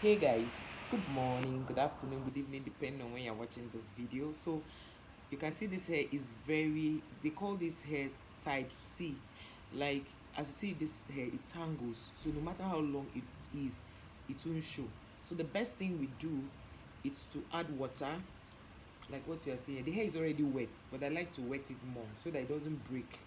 Hey guys, good morning, good afternoon, good evening, depending on when you're watching this video. So you can see this hair is they call this hair type C. Like, as you see this hair, it tangles, so no matter how long it is, it won't show. So the best thing we do is to add water, like what you are seeing. The hair is already wet, but I like to wet it more so that it doesn't break.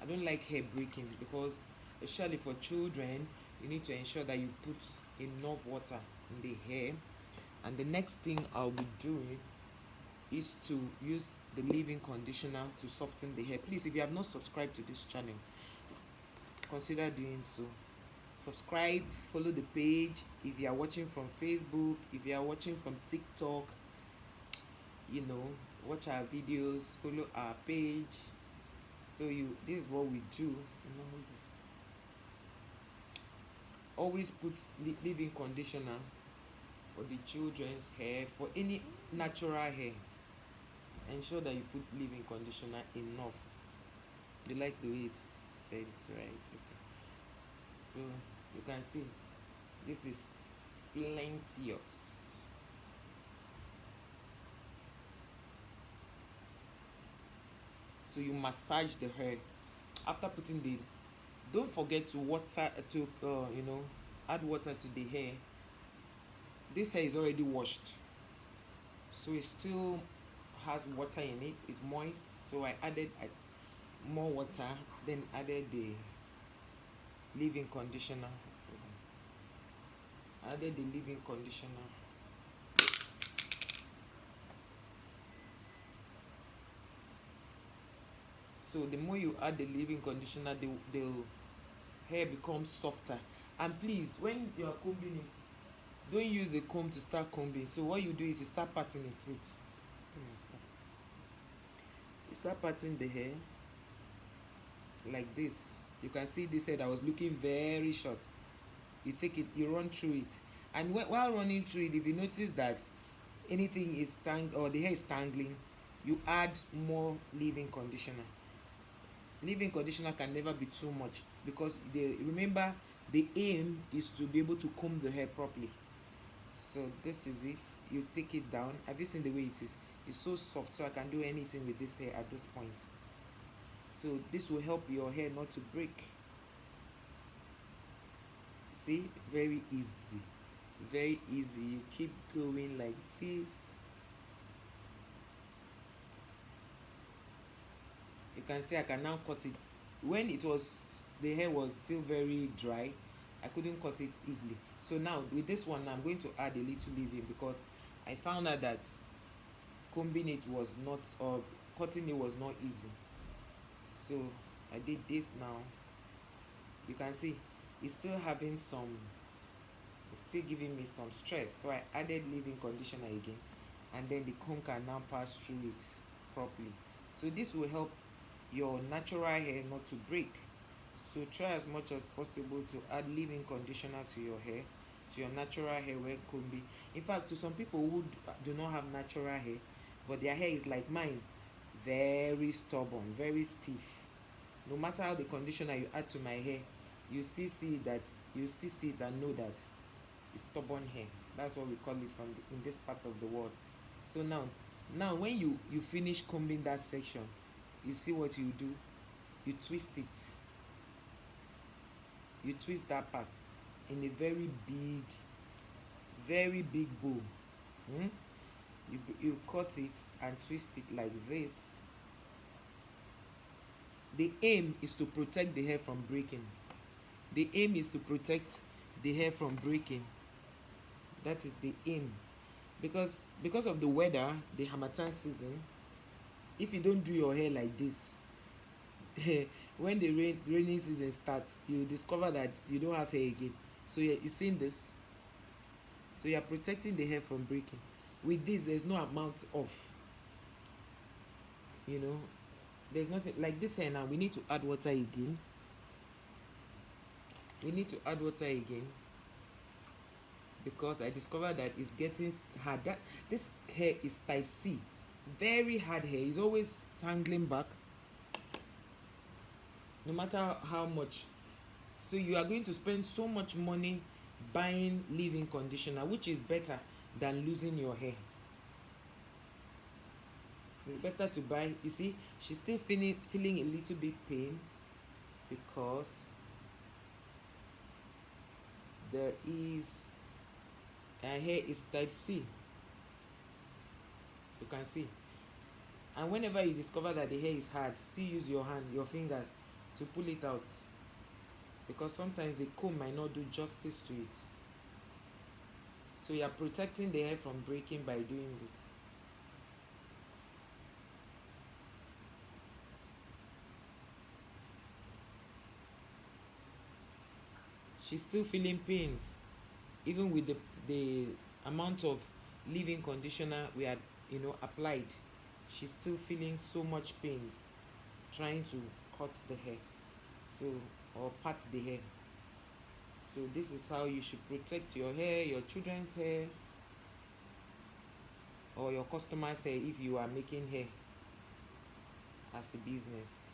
I don't like hair breaking because, especially for children, you need to ensure that you put enough water in the hair. And the next thing I'll be doing is to use the leave-in conditioner to soften the hair. Please, if you have not subscribed to this channel, consider doing so. Subscribe, follow the page. If you are watching from Facebook, if you are watching from TikTok, watch our videos, follow our page. So this is what we do. Always put leave-in conditioner for the children's hair, for any natural hair. Ensure that you put leave-in conditioner enough. You like the way it's said, right? Okay. So you can see this is plenteous. So you massage the hair after putting the. Don't forget to add water to the hair. This hair is already washed, so it still has water in it. It's moist, so I added more water, then added the leave-in conditioner. Added the leave-in conditioner. So the more you add the leave-in conditioner, the hair becomes softer. And please, when you are combing it, don't use a comb to start combing. So what you do is you start parting it with. You start parting the hair like this. You can see this hair that was looking very short. You take it, you run through it, and while running through it, if you notice that anything is or the hair is tangling, you add more leave-in conditioner. Leave-in conditioner can never be too much, because remember, the aim is to be able to comb the hair properly. So this is it. You take it down. Have you seen the way it is? It's so soft, so I can do anything with this hair at this point. So this will help your hair not to break. See, very easy, very easy. You keep going like this. You can see I can now cut it. When the hair was still very dry, I couldn't cut it easily. So now with this one, I'm going to add a little leave-in, because I found out that combing it was not, or cutting it was not easy. So I did this now. You can see it's still giving me some stress. So I added leave-in conditioner again, and then the comb can now pass through it properly. So this will help your natural hair not to break. So try as much as possible to add leave-in conditioner to your hair, to your natural hair when combing. In fact, to some people who do not have natural hair, but their hair is like mine, very stubborn, very stiff, no matter how the conditioner you add to my hair, you still see it and know that it's stubborn hair. That's what we call it in this part of the world. So now when you finish combing that section, you see what you do. You twist it. You twist that part in a very big bow. You cut it and twist it like this. The aim is to protect the hair from breaking. The aim is to protect the hair from breaking. That is the aim. Because of the weather, the Harmattan season, if you don't do your hair like this, when the rainy season starts, you discover that you don't have hair again. So you seen this? So you're protecting the hair from breaking. With this, there's no amount of, there's nothing like this hair. Now we need to add water again. Because I discovered that it's getting hard. That this hair is type C, very hard hair. It's always tangling back, no matter how much. So you are going to spend so much money buying leave-in conditioner, which is better than losing your hair. It's better to buy. You see, she's still feeling a little bit pain because there is her hair is type C. You can see. And whenever you discover that the hair is hard, still use your hand, your fingers to pull it out, because sometimes the comb might not do justice to it. So you are protecting the hair from breaking by doing this. She's still feeling pains even with the amount of leave-in conditioner we had, applied. She's still feeling so much pains trying to cut the hair, so, or part the hair. So this is how you should protect your hair, your children's hair, or your customers' hair if you are making hair as a business.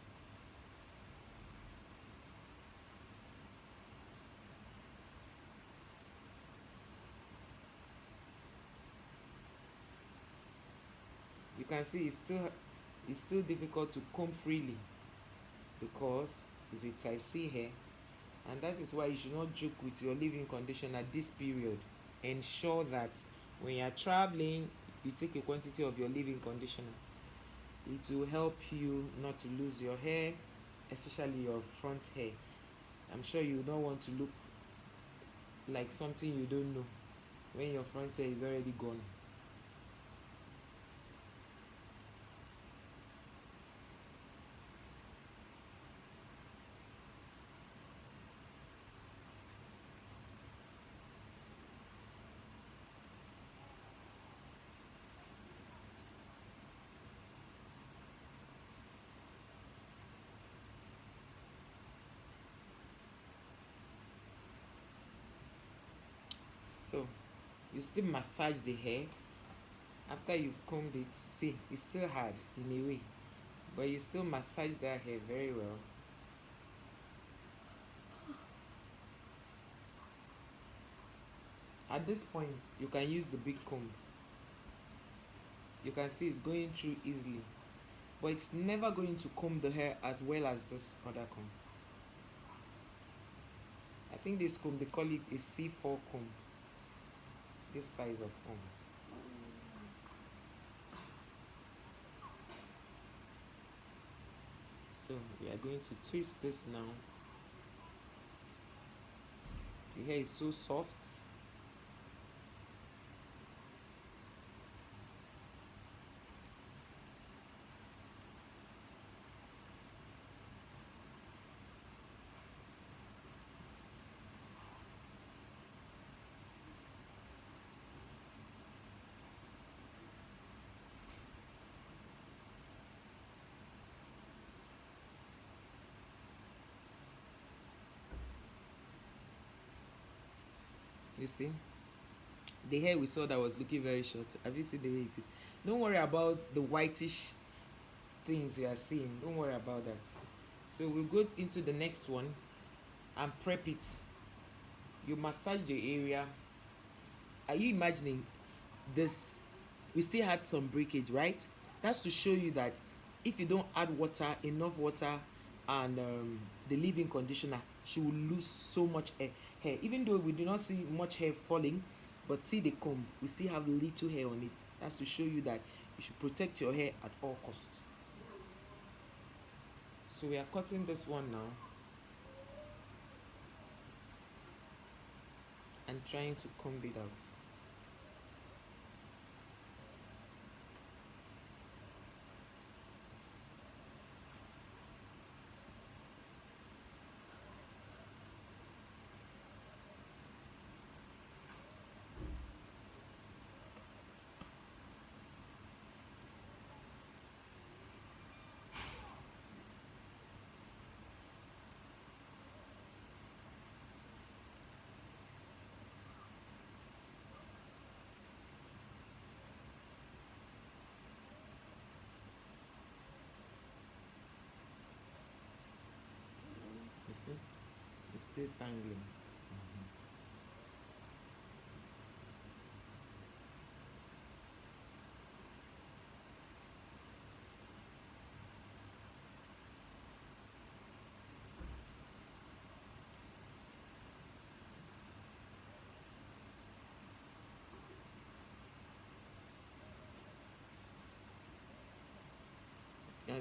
You can see it's still difficult to comb freely because it's a type C hair, and that is why you should not joke with your leave-in conditioner at this period. Ensure that when you are traveling, you take a quantity of your leave-in conditioner. It will help you not to lose your hair, especially your front hair. I'm sure you don't want to look like something you don't know when your front hair is already gone. So you still massage the hair after you've combed it. See, it's still hard in a way, but you still massage that hair very well. At this point, you can use the big comb. You can see it's going through easily, but it's never going to comb the hair as well as this other comb. I think this comb, they call it a C4 comb, this size of comb. So we are going to twist this now. The hair is so soft. You see, the hair we saw that was looking very short, have you seen the way it is? Don't worry about the whitish things you are seeing. Don't worry about that. So we'll go into the next one and prep it. You massage the area. Are you imagining this? We still had some breakage, right? That's to show you that if you don't add water, enough water, and the leave-in conditioner, she will lose so much hair. Even though we do not see much hair falling, but see the comb, we still have little hair on it. That's to show you that you should protect your hair at all costs. So we are cutting this one now and trying to comb it out. You see, it's still tangling.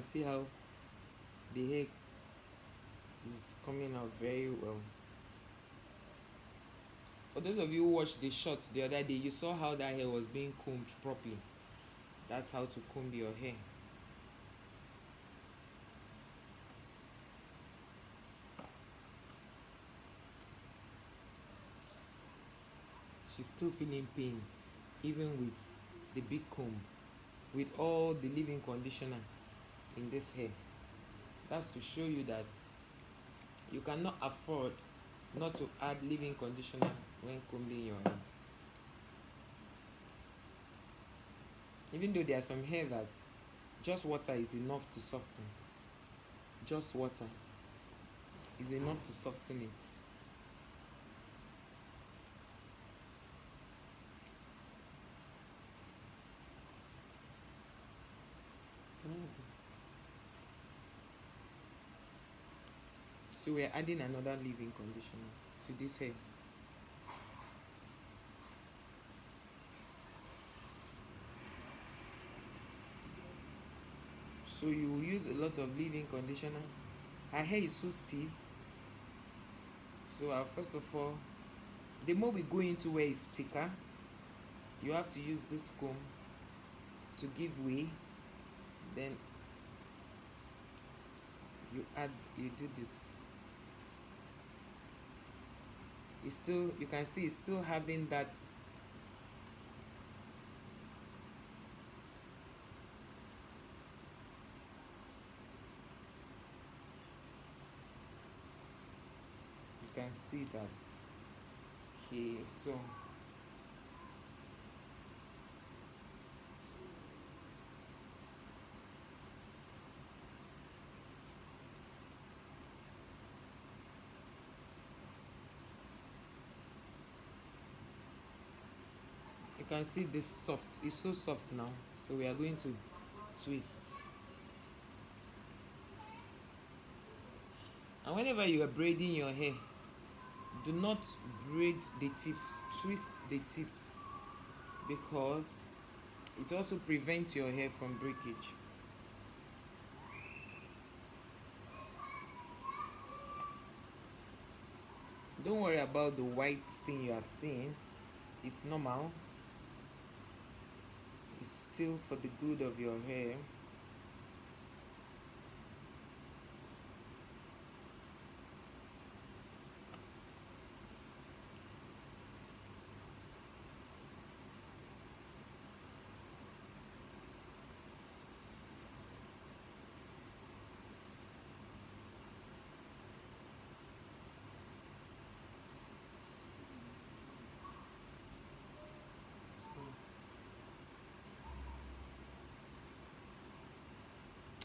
can see how the hair is coming out very well. For those of you who watched the shot the other day, you saw how that hair was being combed properly. That's how to comb your hair. She's still feeling pain even with the big comb, with all the leave-in conditioner in this hair. That's to show you that you cannot afford not to add leave-in conditioner when combing your hair. Even though there are some hair that just water is enough to soften. Just water is enough to soften it. So we're adding another leave-in conditioner to this hair. So you will use a lot of leave-in conditioner. Her hair is so stiff. So first of all, the more we go into where it's thicker, you have to use this comb to give way. Then you do this. It's still, you can see it's still having that you can see that. Okay, so you can see this soft, it's so soft now. So we are going to twist. And whenever you are braiding your hair, do not braid the tips, twist the tips, because it also prevents your hair from breakage. Don't worry about the white thing you are seeing, it's normal. It's still for the good of your hair.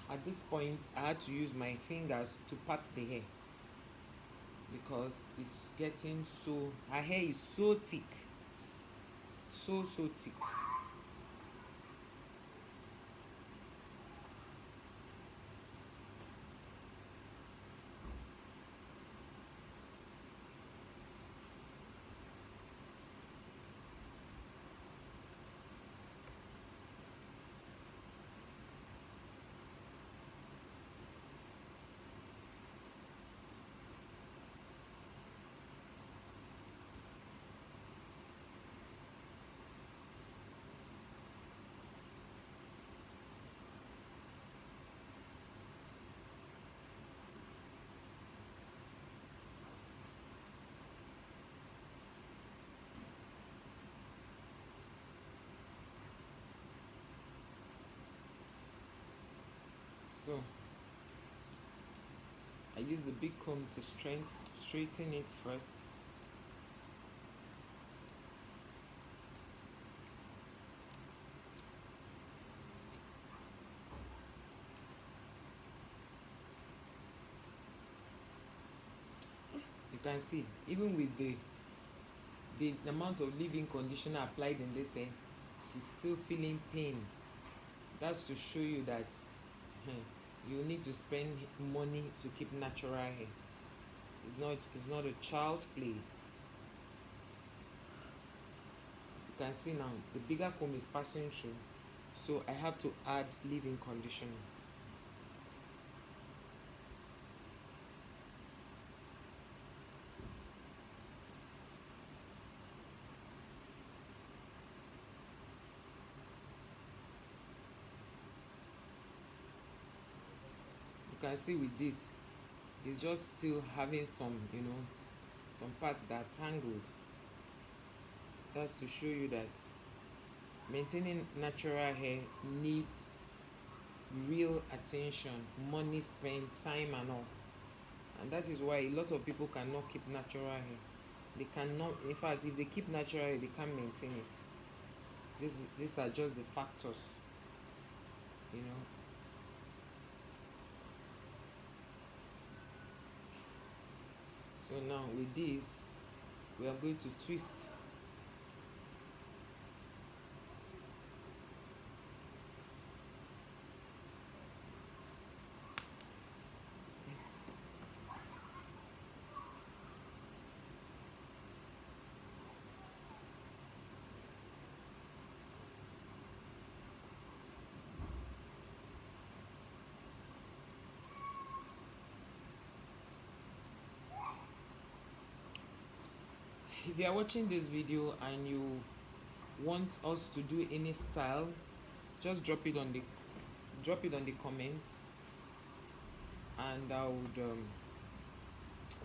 At this point, I had to use my fingers to part the hair because it's getting so, her hair is so thick, so thick. So I use the big comb to straighten it first. You can see, even with the amount of leave-in conditioner applied in this hair, she's still feeling pains. That's to show you that you need to spend money to keep natural hair. It's not a child's play. You can see now the bigger comb is passing through, so I have to add leave-in conditioner. You can see with this, it's just still having some, some parts that are tangled. That's to show you that maintaining natural hair needs real attention, money spent, time and all. And that is why a lot of people cannot keep natural hair. They cannot, in fact, if they keep natural hair, they can't maintain it. These are just the factors, you know. So now with this, we are going to twist. If you are watching this video and you want us to do any style, just drop it on the comments, and I would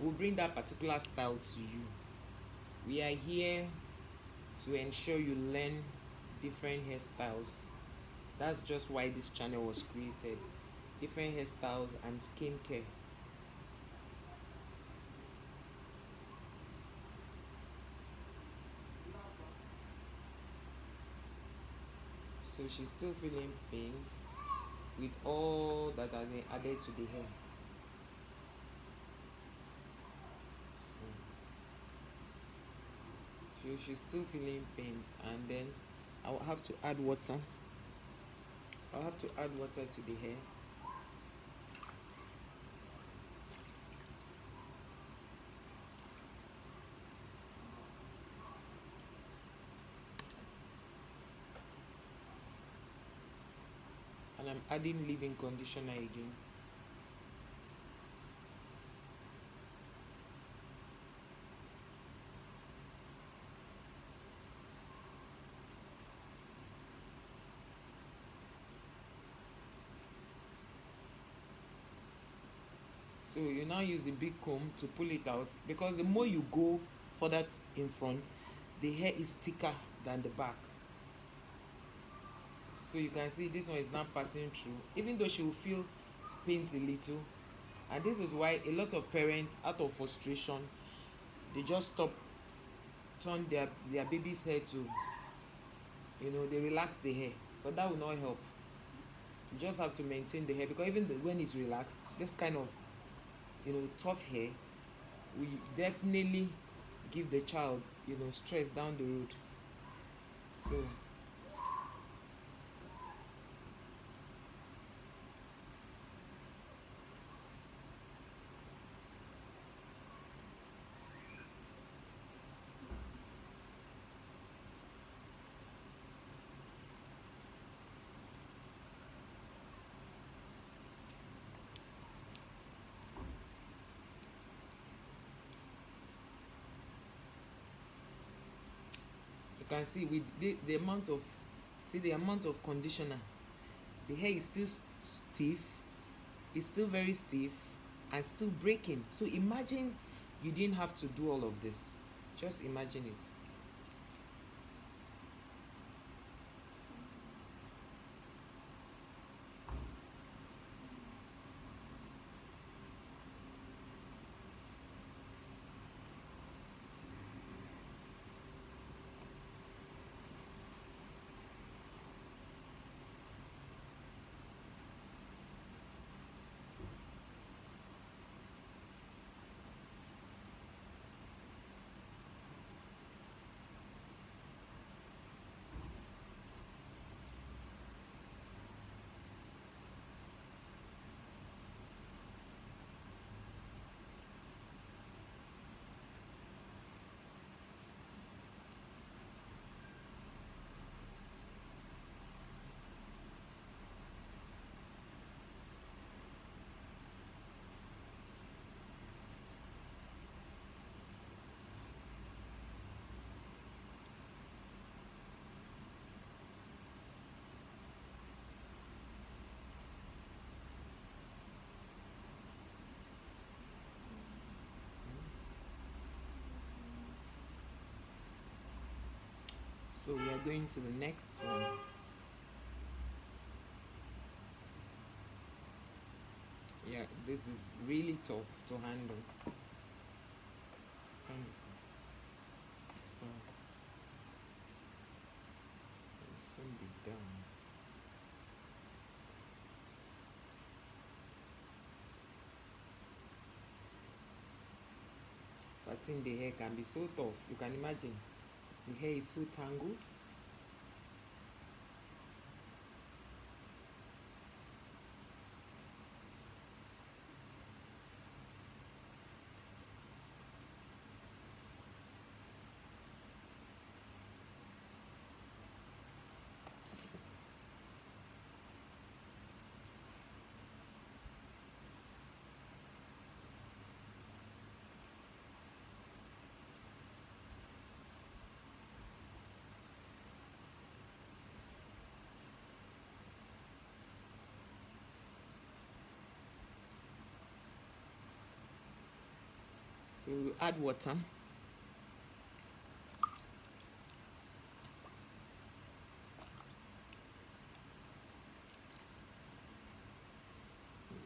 will bring that particular style to you. We are here to ensure you learn different hairstyles. That's just why this channel was created. Different hairstyles and skincare. So she's still feeling pains with all that has been added to the hair. So she's still feeling pains, and then I will have to add water. I'll have to add water to the hair. And I'm adding leave-in conditioner again. So you now use the big comb to pull it out, because the more you go further in front, the hair is thicker than the back. So you can see this one is now passing through, even though she will feel pains a little. And this is why a lot of parents, out of frustration, they just turn their baby's hair to, they relax the hair, but that will not help. You just have to maintain the hair, because even when it's relaxed, this kind of tough hair will definitely give the child stress down the road. So you can see with the amount of conditioner, the hair is still stiff, it's still very stiff and still breaking. So imagine you didn't have to do all of this. Just imagine it. So we are going to the next one. Yeah, this is really tough to handle. Let me see. So it'll soon be done. Parting the hair can be so tough. You can imagine the hair is so tangled. So you add water.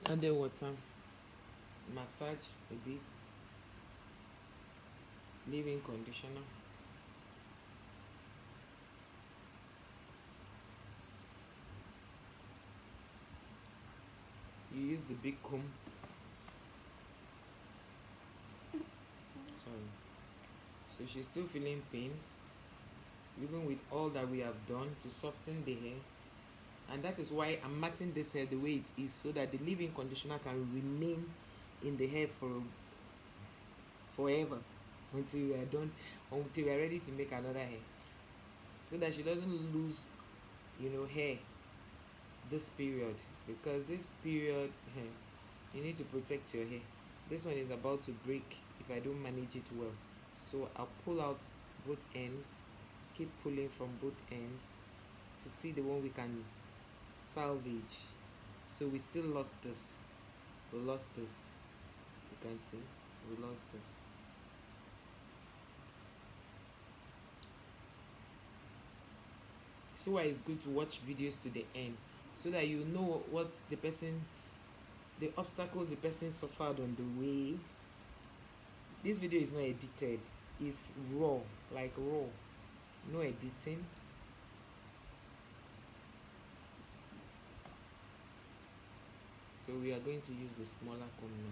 Add the water. Massage a bit. Leave-in conditioner. You use the big comb. Sorry. So she's still feeling pains, even with all that we have done to soften the hair. And that is why I'm matting this hair the way it is, so that the leave-in conditioner can remain in the hair for forever, until we are done, until we are ready to make another hair, so that she doesn't lose, hair this period, because this period, you need to protect your hair. This one is about to break if I don't manage it well. So I'll pull out both ends, keep pulling from both ends to see the one we can salvage. So we still lost this. We lost this. You can see we lost this. So why it's good to watch videos to the end, so that you know what the obstacles the person suffered on the way. This video is not edited, it's raw, like raw, no editing. So we are going to use the smaller comb now.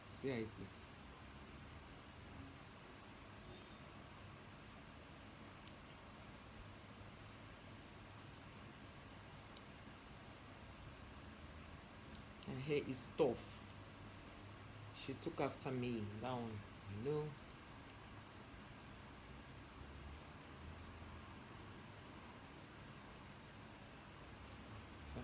See how it is. Her hair is tough. She took after me down, you know. So,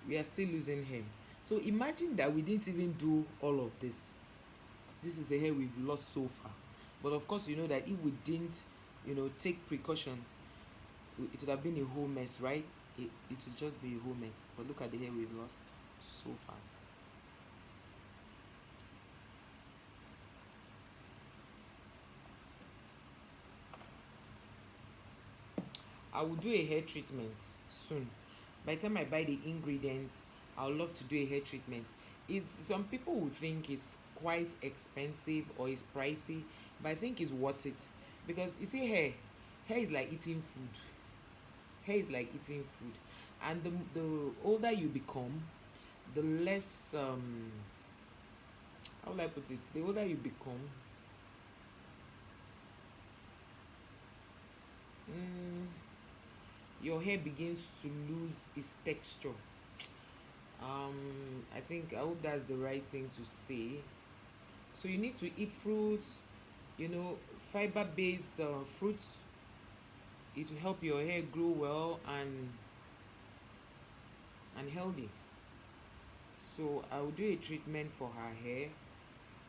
we are still losing hair. So imagine that we didn't even do all of this. This is the hair we've lost so far. But of course, you know that if we didn't, take precaution, it would have been a whole mess, right? It would just be a whole mess. But look at the hair we've lost so far. I will do a hair treatment soon. By the time I buy the ingredients, I would love to do a hair treatment. It's some people would think it's quite expensive or it's pricey. but I think it's worth it because you see, hair is like eating food. Hair is like eating food, and the older you become, the less how will I put it? The older you become, mm, your hair begins to lose its texture. I think I hope that's the right thing to say. So you need to eat fruits, fiber-based fruits. It will help your hair grow well and healthy. So I will do a treatment for her hair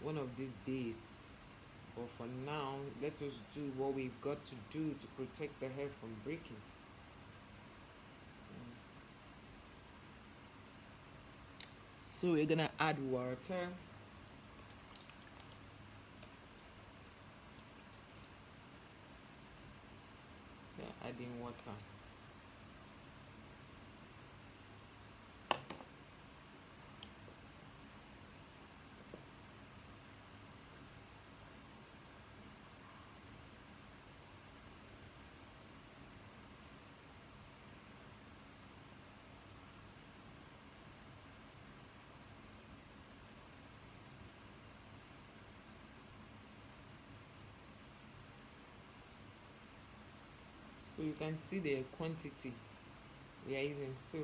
one of these days. But for now, let us do what we've got to do to protect the hair from breaking. So we're gonna add water. Yeah, adding water. So you can see the quantity we are using. So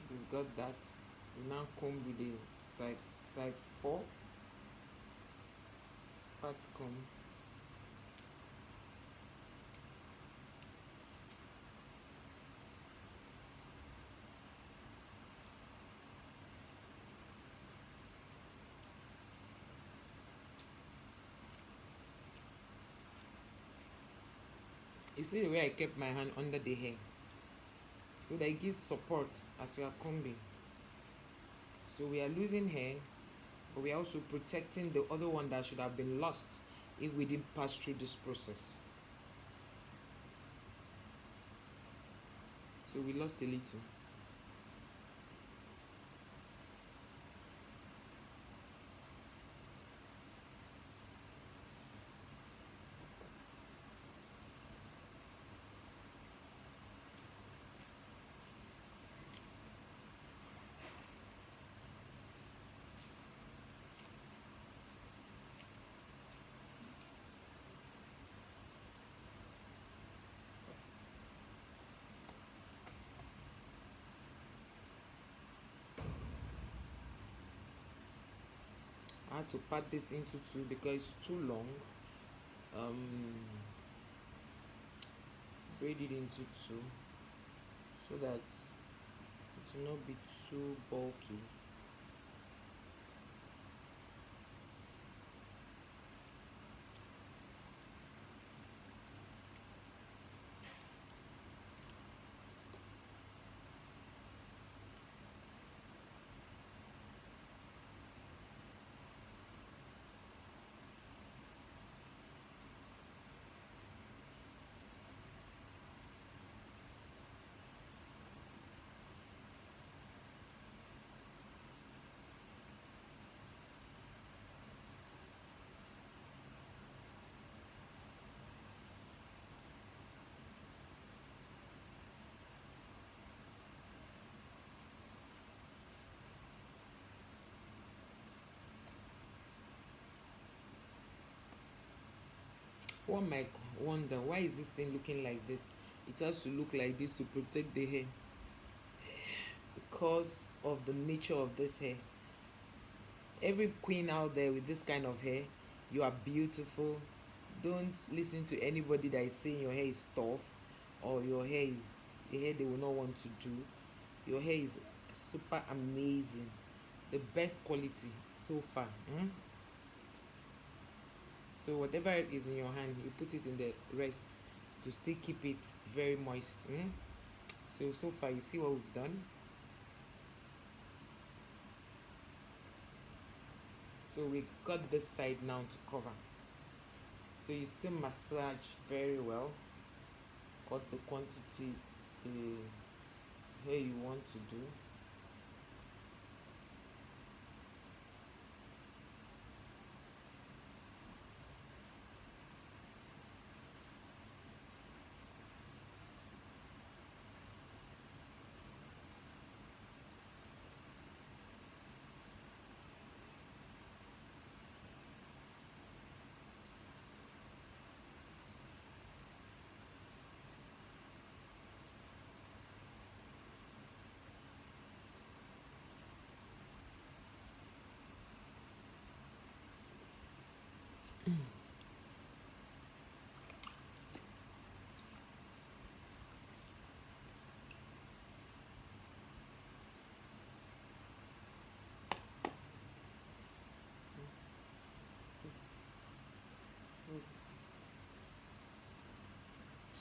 we've got that. We now comb with the side 4 part comb. You see the way I kept my hand under the hair, so that it gives support as we are combing. So we are losing hair, but we are also protecting the other one that should have been lost if we didn't pass through this process. So we lost a little. I had to part this into two because it's too long. Braid it into two so that it will not be too bulky. One might wonder, why is this thing looking like this? It has to look like this to protect the hair because of the nature of this hair. Every queen out there with this kind of hair, you are beautiful. Don't listen to anybody that is saying your hair is tough or your hair is a hair they will not want to do. Your hair is super amazing, the best quality so far. So whatever is in your hand, you put it in the rest to still keep it very moist. So far you see what we've done. So we got this side now to cover. So you still massage very well. Cut the quantity hair you want to do.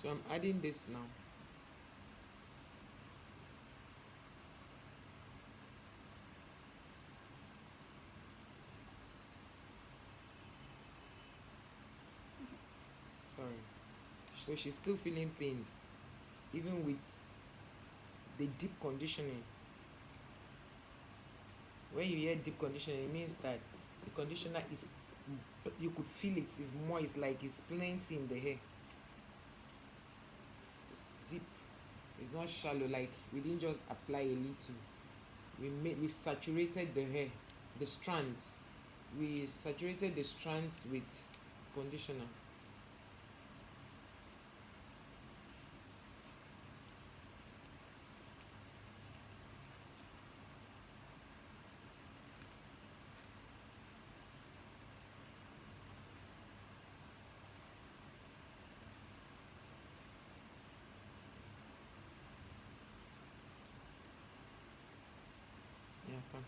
So I'm adding this now. Sorry. So she's still feeling pains, even with the deep conditioning. When you hear deep conditioning, it means that the conditioner is, you could feel it, is moist, like it's plenty in the hair. It's deep. It's not shallow, like we didn't just apply a little. We saturated the hair, the strands. We saturated the strands with conditioner. Yeah, come.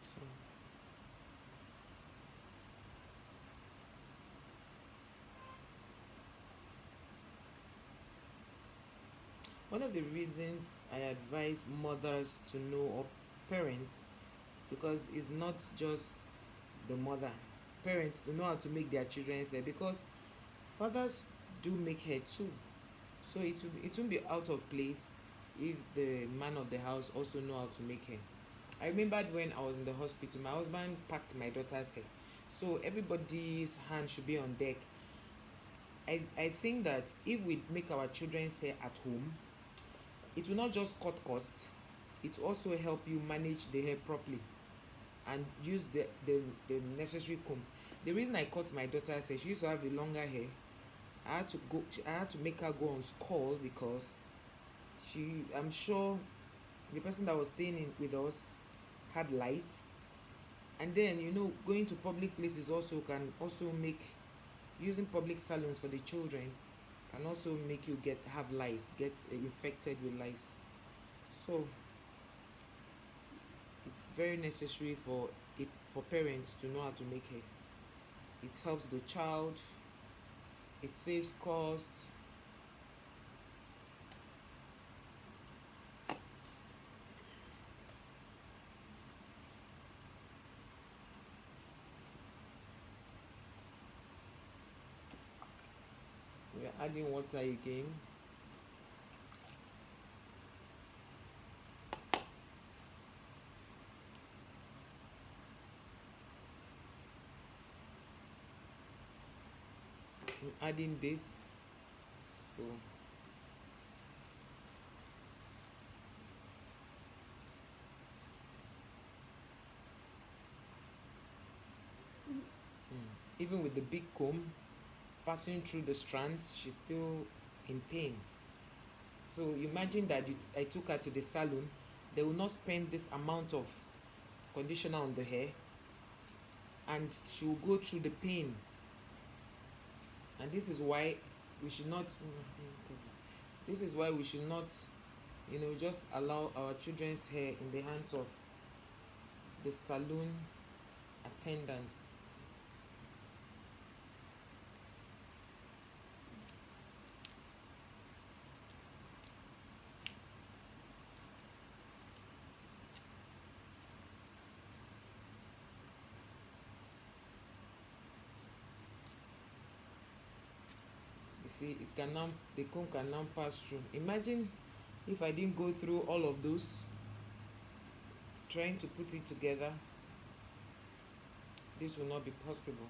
So one of the reasons I advise mothers to know, or parents, because it's not just the mother, parents to know how to make their children's hair, because fathers do make hair too. So it won't be out of place if the man of the house also know how to make hair. I remembered when I was in the hospital, my husband packed my daughter's hair. So everybody's hand should be on deck. I think that if we make our children's hair at home, it will not just cut costs, it will also help you manage the hair properly and use the necessary combs. The reason I cut my daughter's hair, she used to have a longer hair. I had to make her go on skull because I'm sure the person that was staying in with us had lice. And then going to public places also can also make, using public salons for the children can also make you have lice, get infected with lice. So it's very necessary for parents to know how to make hair. It helps the child, it saves costs. We are adding water again. I'm adding this. So even with the big comb passing through the strands, she's still in pain. So imagine that I took her to the salon, they will not spend this amount of conditioner on the hair, and she will go through the pain. And this is why we should not Just allow our children's hair in the hands of the salon attendant. You see, the comb can now pass through. Imagine if I didn't go through all of those trying to put it together, this will not be possible.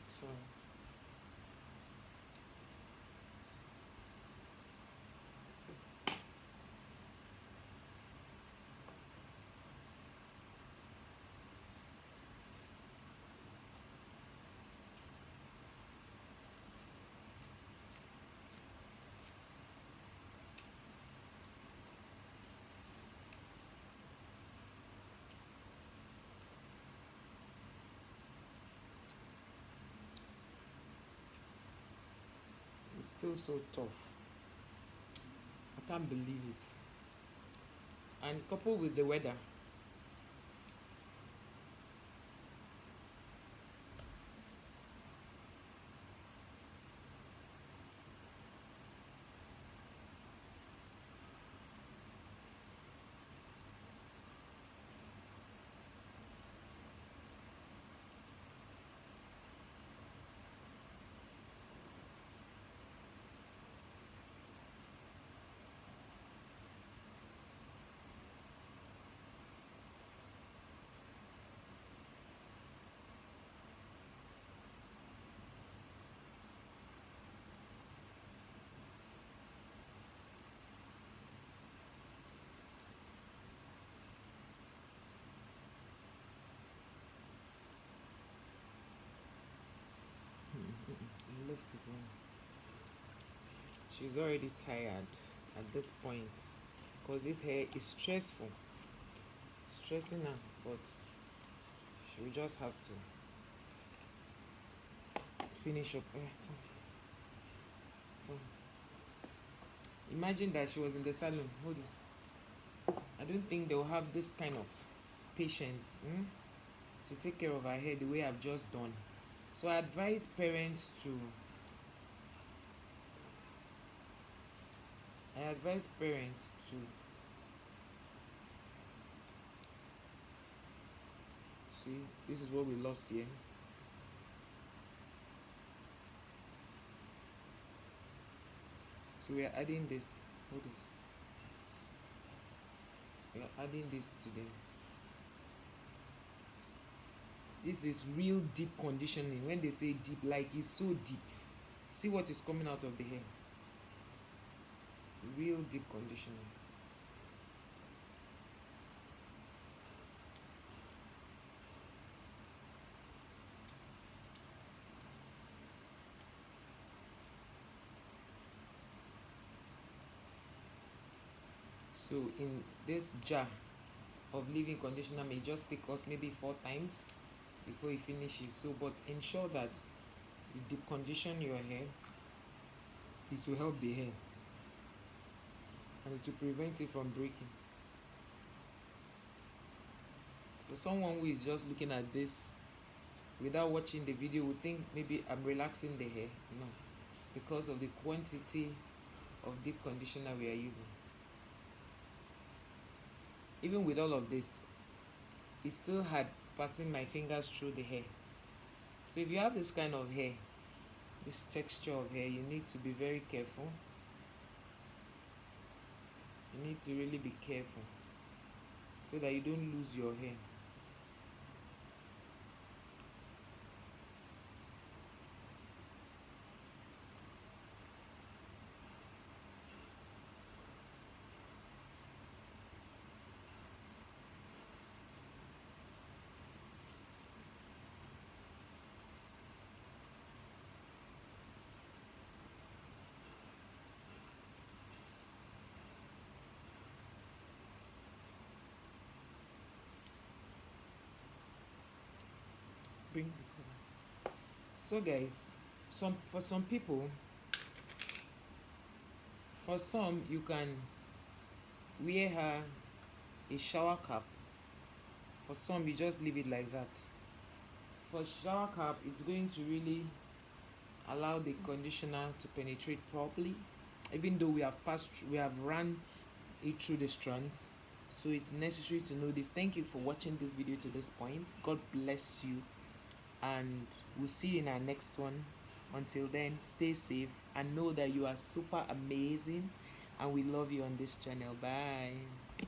So it's still so tough. I can't believe it. And coupled with the weather, She's already tired at this point because this hair is stressing her, but she will just have to finish up. Imagine that she was in the salon. Hold this. I don't think they'll have this kind of patience to take care of her hair the way I've just done. So I advise parents to see, this is what we lost here. So we are adding this. Hold this. We are adding this to them. This is real deep conditioning. When they say deep, like it's so deep. See what is coming out of the hair. Real deep conditioning. So in this jar of leave-in conditioner may just take us maybe 4 times before it finishes. So but ensure that you deep condition your hair. It will help the hair and it will prevent it from breaking. For someone who is just looking at this without watching the video would think maybe I'm relaxing the hair. No, because of the quantity of deep conditioner we are using. Even with all of this, it still had passing my fingers through the hair. So if you have this kind of hair, this texture of hair, you need to be very careful. You need to really be careful so that you don't lose your hair. Bring the color. So guys, for some people, for some you can wear her a shower cap. For some you just leave it like that. For shower cap, it's going to really allow the conditioner to penetrate properly, even though we have run it through the strands. So it's necessary to know this. Thank you for watching this video to this point. God bless you, and we'll see you in our next one. Until then, stay safe and know that you are super amazing, and we love you on this channel. Bye.